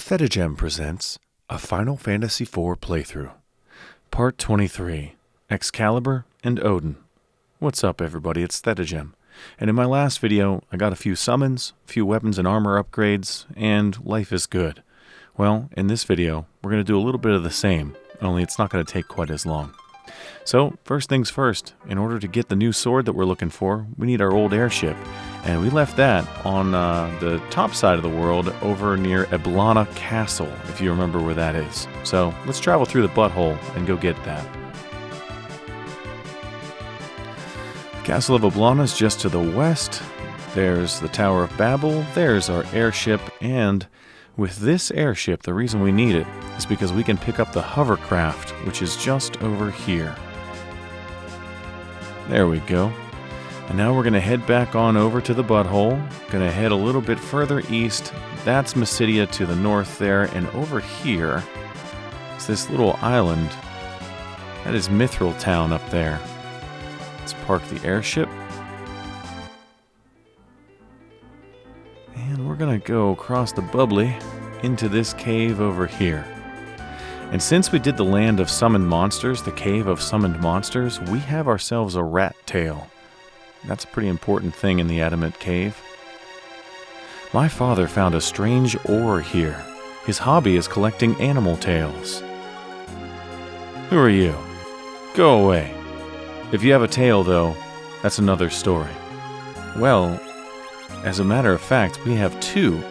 Thedagem presents a Final Fantasy IV playthrough. Part 23, Excalibur and Odin. What's up everybody, it's Thedagem. And in my last video, I got a few summons, a few weapons and armor upgrades, and life is good. Well, in this video, we're going to do a little bit of the same, only it's not going to take quite as long. So, first things first, in order to get the new sword that we're looking for, we need our old airship. And we left that on the top side of the world over near Eblana Castle, if you remember where that is. So, let's travel through the butthole and go get that. The Castle of Eblana is just to the west. There's the Tower of Babel, there's our airship, and with this airship, the reason we need it is because we can pick up the hovercraft, which is just over here. There we go. And now we're going to head back on over to the butthole. Going to head a little bit further east. That's Mysidia to the north there. And over here is this little island. That is Mithril Town up there. Let's park the airship. And we're going to go across the bubbly into this cave over here. And since we did the land of summoned monsters, the cave of summoned monsters, we have ourselves a rat tail. That's a pretty important thing in the Adamant Cave. My father found a strange ore here. His hobby is collecting animal tails. Who are you? Go away. If you have a tail, though, that's another story. Well, as a matter of fact, we have two.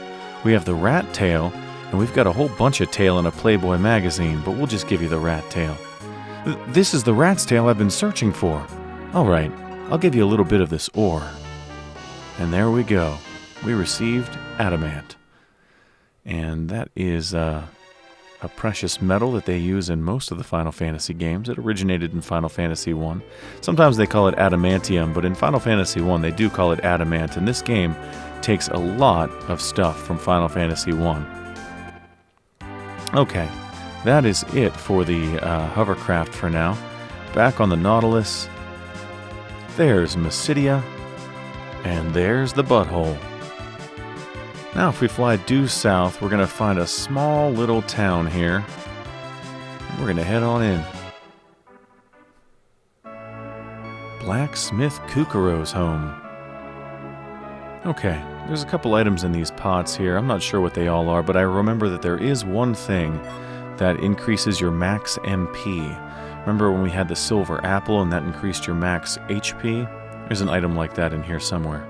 We have the rat tail, and we've got a whole bunch of tail in a Playboy magazine, but we'll just give you the rat tail. This is the rat's tail I've been searching for. Alright, I'll give you a little bit of this ore. And there we go. We received adamant. And that is a precious metal that they use in most of the Final Fantasy games. It originated in Final Fantasy I. Sometimes they call it adamantium, but in Final Fantasy I they do call it adamant, and this game takes a lot of stuff from Final Fantasy I. Okay, that is it for the hovercraft for now. Back on the Nautilus, there's Mysidia, and there's the butthole. Now if we fly due south, we're going to find a small little town here. We're going to head on in. Blacksmith Kukuro's home. Okay, there's a couple items in these pots here. I'm not sure what they all are, but I remember that there is one thing that increases your max MP. Remember when we had the silver apple and that increased your max HP? There's an item like that in here somewhere.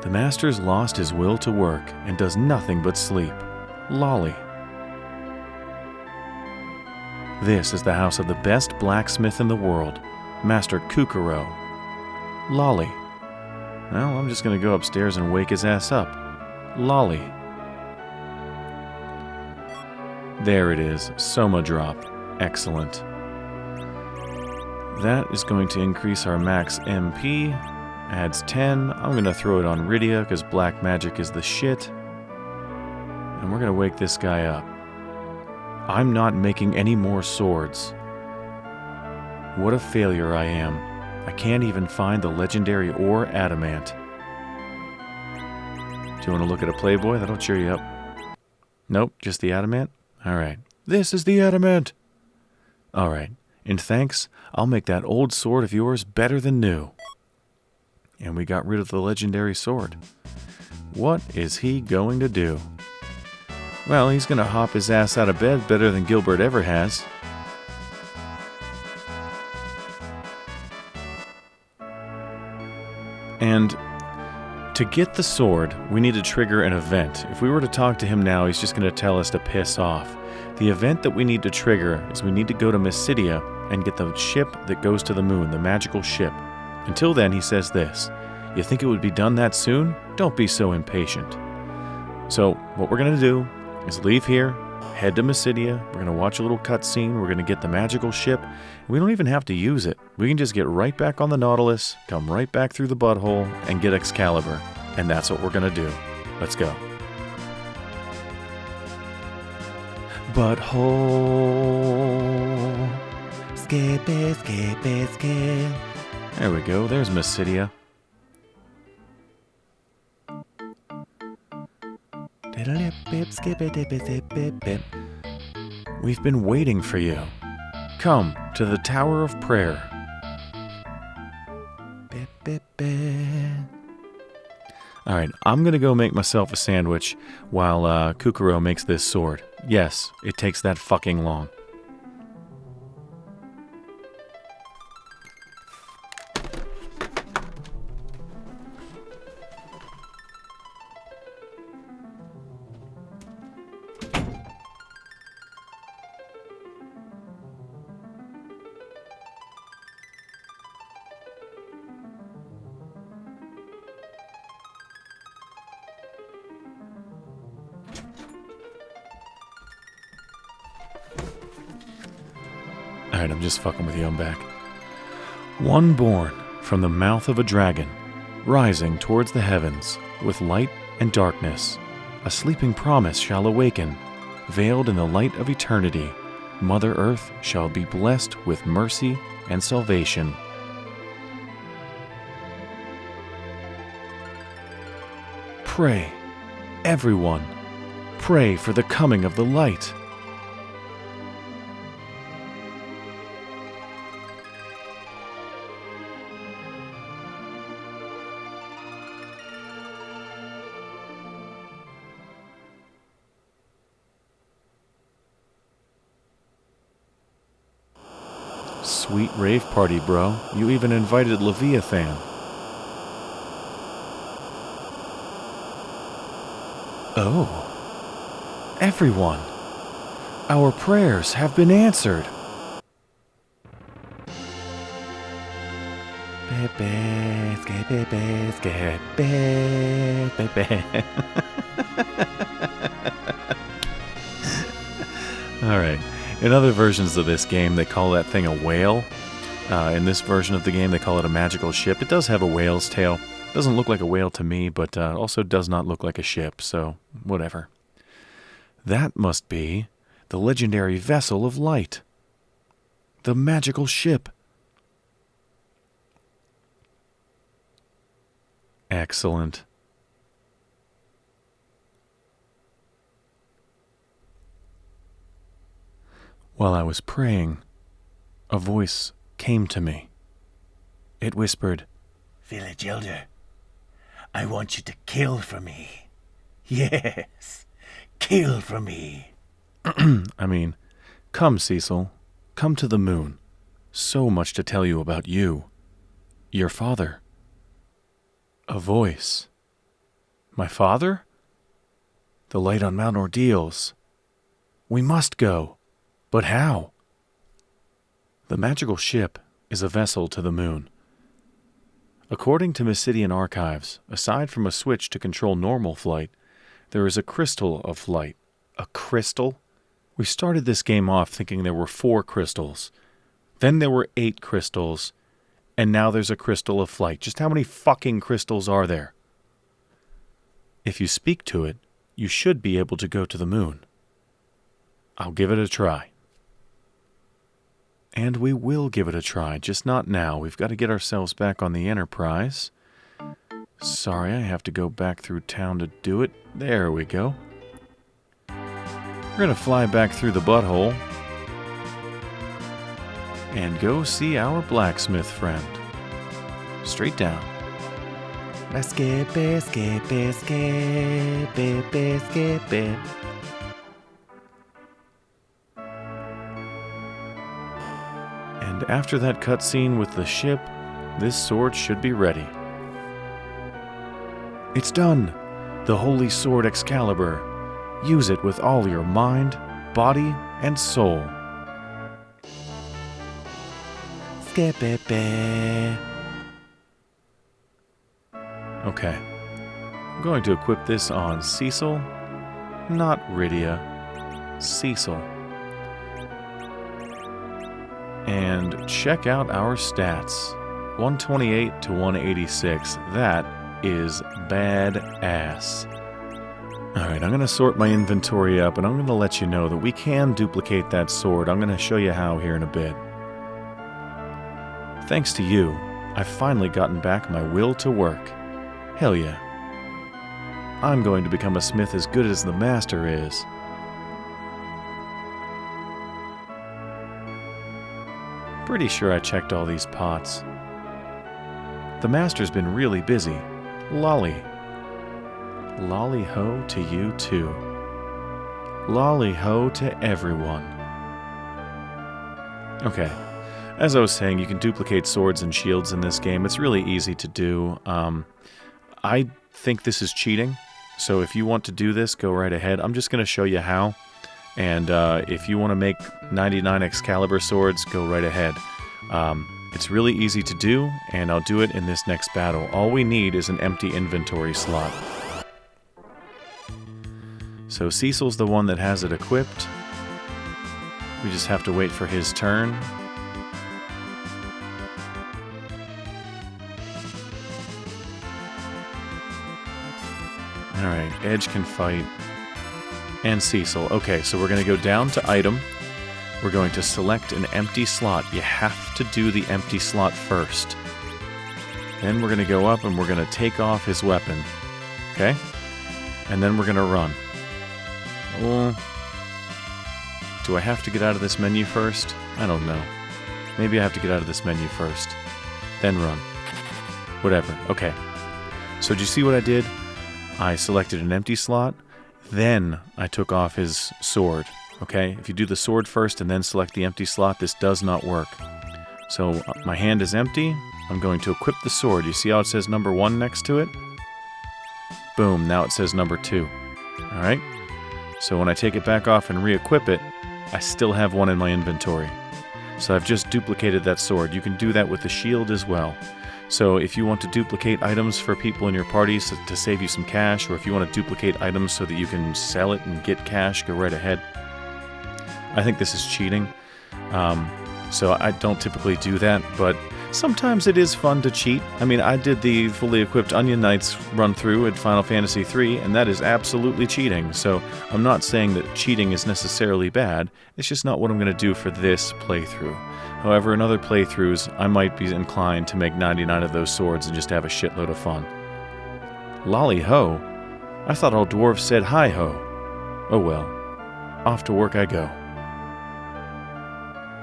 The master's lost his will to work and does nothing but sleep. Lolly. This is the house of the best blacksmith in the world, Master Kukuro. Lolly. Well, I'm just going to go upstairs and wake his ass up. Lolly. There it is, Soma Drop. Excellent. That is going to increase our max MP. Adds 10. I'm going to throw it on Rydia because black magic is the shit. And we're going to wake this guy up. I'm not making any more swords. What a failure I am. I can't even find the legendary ore adamant. Do you want to look at a Playboy? That'll cheer you up. Nope, just the adamant? Alright. This is the adamant! Alright. In thanks, I'll make that old sword of yours better than new. And we got rid of the legendary sword. What is he going to do? Well, he's going to hop his ass out of bed better than Gilbert ever has. And to get the sword, we need to trigger an event. If we were to talk to him now, he's just going to tell us to piss off. The event that we need to trigger is we need to go to Mysidia and get the ship that goes to the moon, the magical ship. Until then, he says this. You think it would be done that soon? Don't be so impatient. So, what we're going to do is leave here, head to Mysidia, we're going to watch a little cutscene, we're going to get the magical ship. We don't even have to use it. We can just get right back on the Nautilus, come right back through the butthole, and get Excalibur. And that's what we're going to do. Let's go. Butthole. Skip it, skip it, skip. There we go, there's Mysidia. We've been waiting for you. Come to the Tower of Prayer. Alright, I'm gonna go make myself a sandwich while Kukuro makes this sword. Yes, it takes that fucking long. Alright, I'm just fucking with you, I'm back. One born from the mouth of a dragon, rising towards the heavens, with light and darkness, a sleeping promise shall awaken, veiled in the light of eternity. Mother Earth shall be blessed with mercy and salvation. Pray, everyone, pray for the coming of the light. Sweet rave party, bro. You even invited Leviathan. Oh. Everyone. Our prayers have been answered. Alright. In other versions of this game, they call that thing a whale. In this version of the game, they call it a magical ship. It does have a whale's tail. Doesn't look like a whale to me, but also does not look like a ship, so whatever. That must be the legendary vessel of light. The magical ship. Excellent. While I was praying, a voice came to me. It whispered, "Village Elder, I want you to kill for me. Yes, kill for me." I mean, come, Cecil. Come to the moon. So much to tell you about you. Your father. A voice. My father? The light on Mount Ordeals. We must go. But how? The magical ship is a vessel to the moon. According to Mysidian archives, aside from a switch to control normal flight, there is a crystal of flight. A crystal? We started this game off thinking there were 4 crystals. Then there were 8 crystals. And now there's a crystal of flight. Just how many fucking crystals are there? If you speak to it, you should be able to go to the moon. I'll give it a try. And we will give it a try, just not now. We've got to get ourselves back on the Enterprise. Sorry, I have to go back through town to do it. There we go. We're going to fly back through the butthole and go see our blacksmith friend. Straight down. Skip it, skip it, skip it, skip it. And after that cutscene with the ship, this sword should be ready. It's done! The holy sword Excalibur. Use it with all your mind, body, and soul. Skip it, babe. Okay. I'm going to equip this on Cecil, not Rydia. Cecil. And check out our stats. 128 to 186. That is badass. Alright, I'm going to sort my inventory up, and I'm going to let you know that we can duplicate that sword. I'm going to show you how here in a bit. Thanks to you, I've finally gotten back my will to work. Hell yeah. I'm going to become a smith as good as the master is. Pretty sure I checked all these pots. The master's been really busy. Lolly. Lolly ho to you too. Lolly ho to everyone. Okay. As I was saying, you can duplicate swords and shields in this game. It's really easy to do. I think this is cheating. So if you want to do this, go right ahead. I'm just going to show you how. And if you want to make 99 Excalibur swords, go right ahead. It's really easy to do, and I'll do it in this next battle. All we need is an empty inventory slot. So Cecil's the one that has it equipped. We just have to wait for his turn. Alright, Edge can fight. And Cecil. Okay, so we're going to go down to item. We're going to select an empty slot. You have to do the empty slot first. Then we're going to go up and we're going to take off his weapon. Okay? And then we're going to run. Do I have to get out of this menu first? I don't know. Maybe I have to get out of this menu first. Then run. Whatever. Okay. So did you see what I did? I selected an empty slot. Then I took off his sword. Okay? If you do the sword first and then select the empty slot, this does not work. So my hand is empty. I'm going to equip the sword. You see how it says number 1 next to it? Boom. Now it says number 2. Alright? So when I take it back off and re-equip it, I still have one in my inventory. So I've just duplicated that sword. You can do that with the shield as well. So if you want to duplicate items for people in your parties to save you some cash, or if you want to duplicate items so that you can sell it and get cash, go right ahead. I think this is cheating. So I don't typically do that, but sometimes it is fun to cheat. I mean, I did the fully equipped Onion Knights run through at Final Fantasy III, and that is absolutely cheating. So I'm not saying that cheating is necessarily bad. It's just not what I'm going to do for this playthrough. However, in other playthroughs, I might be inclined to make 99 of those swords and just have a shitload of fun. Lolly ho? I thought all dwarves said hi ho. Oh well. Off to work I go.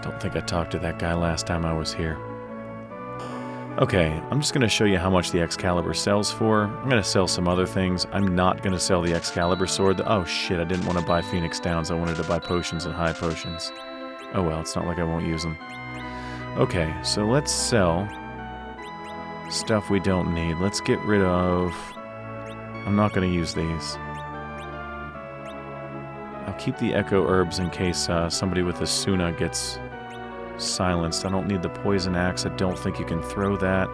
Don't think I talked to that guy last time I was here. Okay, I'm just going to show you how much the Excalibur sells for. I'm going to sell some other things. I'm not going to sell the Excalibur sword. Oh shit, I didn't want to buy Phoenix Downs. I wanted to buy potions and high potions. Oh well, it's not like I won't use them. Okay, so let's sell stuff we don't need. Let's get rid of... I'm not going to use these. I'll keep the Echo Herbs in case somebody with a Suna gets silenced. I don't need the Poison Axe. I don't think you can throw that.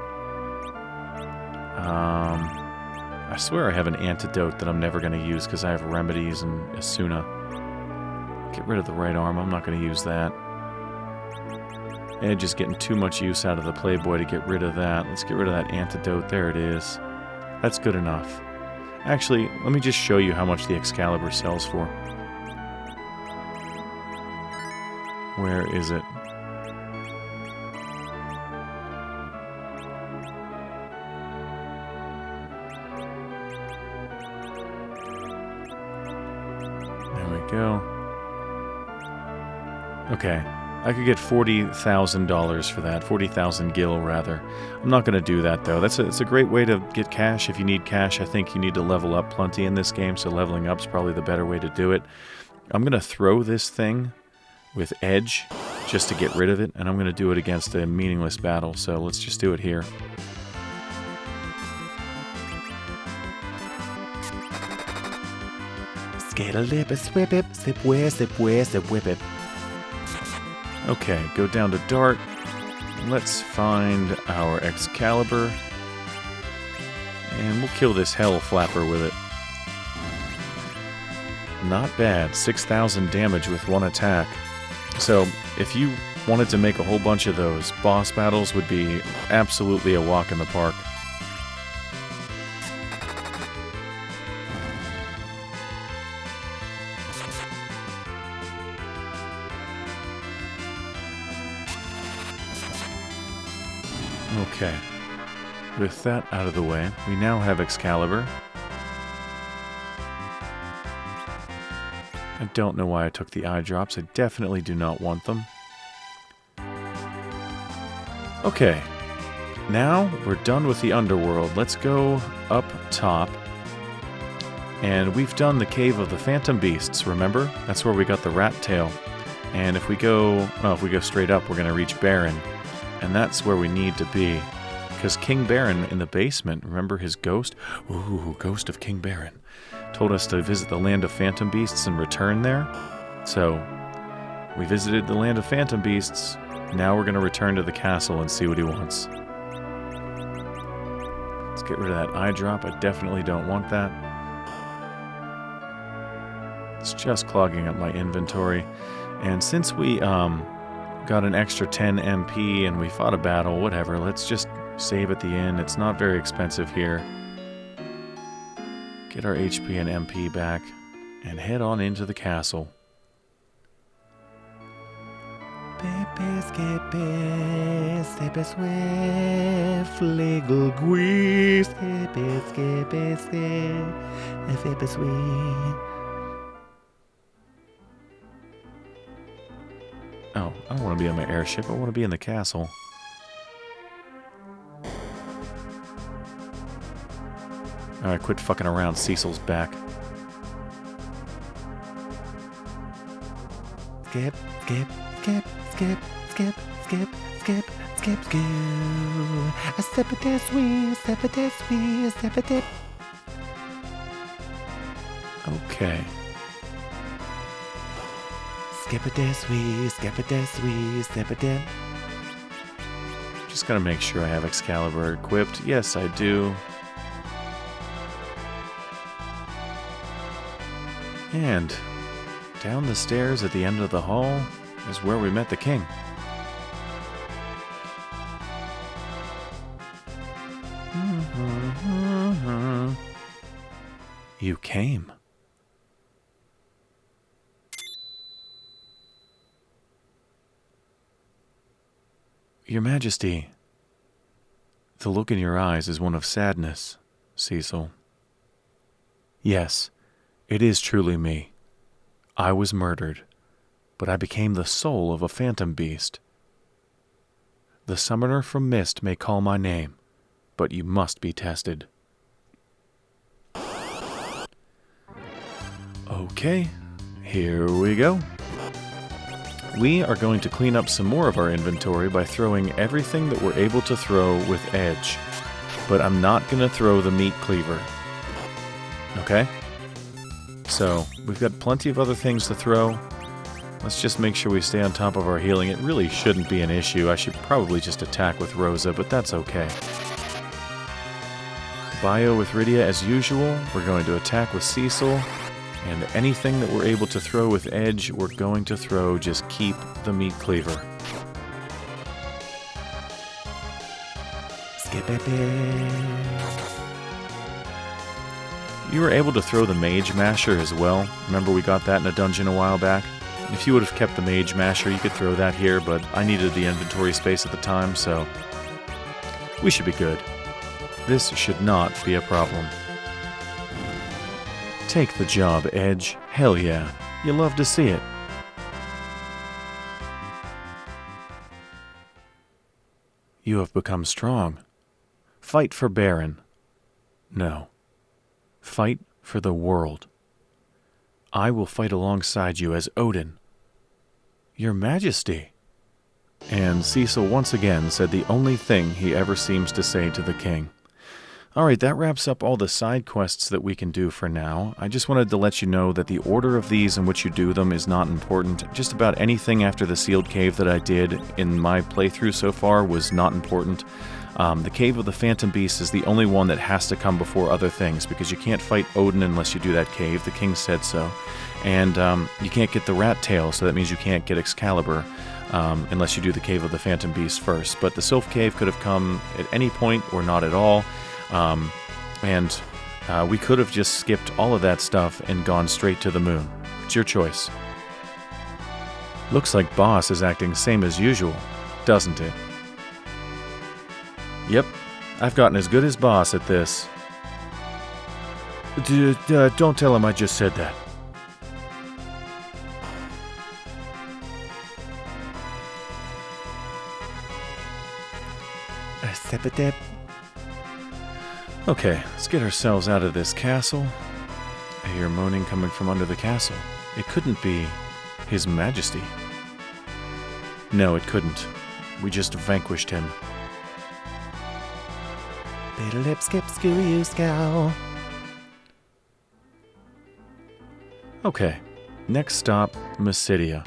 I swear I have an antidote that I'm never going to use because I have remedies and Asuna. Get rid of the right arm. I'm not going to use that. Edge is getting too much use out of the Playboy to get rid of that. Let's get rid of that antidote. There it is. That's good enough. Actually, let me just show you how much the Excalibur sells for. Where is it? There we go. Okay. I could get $40,000 for that. 40,000 gil, rather. I'm not going to do that, though. It's a great way to get cash. If you need cash, I think you need to level up plenty in this game, so leveling up's probably the better way to do it. I'm going to throw this thing with Edge just to get rid of it, and I'm going to do it against a meaningless battle, so let's just do it here. Okay, go down to Dart. Let's find our Excalibur. And we'll kill this Hell Flapper with it. Not bad. 6,000 damage with one attack. So, if you wanted to make a whole bunch of those, boss battles would be absolutely a walk in the park. Okay, with that out of the way, we now have Excalibur. I don't know why I took the eye drops. I definitely do not want them. Okay. Now we're done with the underworld. Let's go up top. And we've done the Cave of the Phantom Beasts, remember? That's where we got the rat tail. And if we go straight up, we're going to reach Baron. And that's where we need to be. Because King Baron in the basement, remember his ghost? Ooh, ghost of King Baron. Told us to visit the land of Phantom Beasts and return there. So, we visited the land of Phantom Beasts. Now we're going to return to the castle and see what he wants. Let's get rid of that eye drop. I definitely don't want that. It's just clogging up my inventory. And since we got an extra 10 MP and we fought a battle, whatever, let's just save at the inn. It's not very expensive here. Get our HP and MP back and head on into the castle. Oh, I don't want to be on my airship. I want to be in the castle. Alright, quit fucking around. Cecil's back. Skip, skip, skip, skip, skip, skip, skip, skip, skip. A step a this wee, step a this wee, step a dip. Okay. Skip a this wee, skip a this wee, step a dip. Just gotta make sure I have Excalibur equipped. Yes, I do. And down the stairs at the end of the hall is where we met the king. You came. Your Majesty, the look in your eyes is one of sadness, Cecil. Yes, it is truly me. I was murdered, but I became the soul of a phantom beast. The summoner from Mist may call my name, but you must be tested. Okay, here we go. We are going to clean up some more of our inventory by throwing everything that we're able to throw with edge. But I'm not going to throw the meat cleaver. Okay? So, we've got plenty of other things to throw. Let's just make sure we stay on top of our healing. It really shouldn't be an issue. I should probably just attack with Rosa, but that's okay. Bio with Rydia as usual. We're going to attack with Cecil. And anything that we're able to throw with edge, we're going to throw. Just keep the meat cleaver. Skip it. You were able to throw the Mage Masher as well. Remember we got that in a dungeon a while back? If you would have kept the Mage Masher, you could throw that here, but I needed the inventory space at the time, so we should be good. This should not be a problem. Take the job, Edge. Hell yeah. You love to see it. You have become strong. Fight for Baron. No. Fight for the world. I will fight alongside you as Odin. Your Majesty. And Cecil once again said the only thing he ever seems to say to the king. Alright, that wraps up all the side quests that we can do for now. I just wanted to let you know that the order of these in which you do them is not important. Just about anything after the sealed cave that I did in my playthrough so far was not important. The Cave of the Phantom Beast is the only one that has to come before other things, because you can't fight Odin unless you do that cave. The king said so. And you can't get the rat tail, so that means you can't get Excalibur unless you do the Cave of the Phantom Beast first. But the Sylph Cave could have come at any point or not at all. We could have just skipped all of that stuff and gone straight to the moon. It's your choice. Looks like Boss is acting same as usual, doesn't it? Yep, I've gotten as good as Boss at this. Don't tell him I just said that. Step-a-dip. Okay, let's get ourselves out of this castle. I hear moaning coming from under the castle. It couldn't be His Majesty. No, it couldn't. We just vanquished him. Biddle-lip, skip, screw, scowl. Okay, next stop, Mysidia.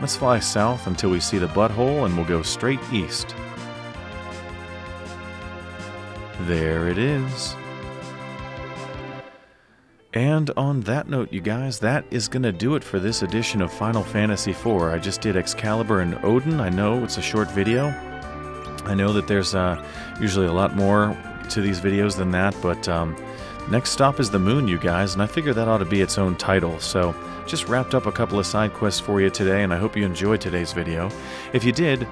Let's fly south until we see the butthole and we'll go straight east. There it is. And on that note, you guys, that is going to do it for this edition of Final Fantasy IV. I just did Excalibur and Odin. I know it's a short video. I know that there's usually a lot more to these videos than that, but next stop is the moon, you guys, and I figure that ought to be its own title. So just wrapped up a couple of side quests for you today, and I hope you enjoyed today's video. If you did,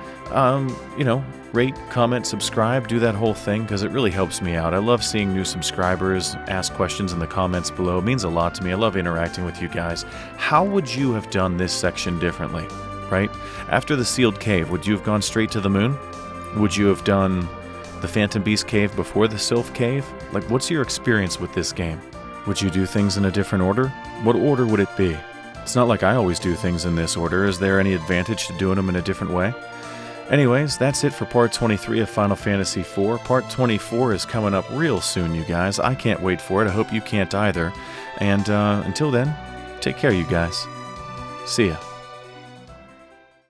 rate, comment, subscribe, do that whole thing, because it really helps me out. I love seeing new subscribers ask questions in the comments below. It means a lot to me. I love interacting with you guys. How would you have done this section differently, right? After the sealed cave, would you have gone straight to the moon? Would you have done the Phantom Beast cave before the Sylph cave? Like, what's your experience with this game? Would you do things in a different order? What order would it be? It's not like I always do things in this order. Is there any advantage to doing them in a different way? Anyways, that's it for Part 23 of Final Fantasy IV. Part 24 is coming up real soon, you guys. I can't wait for it. I hope you can't either. And until then, take care, you guys. See ya.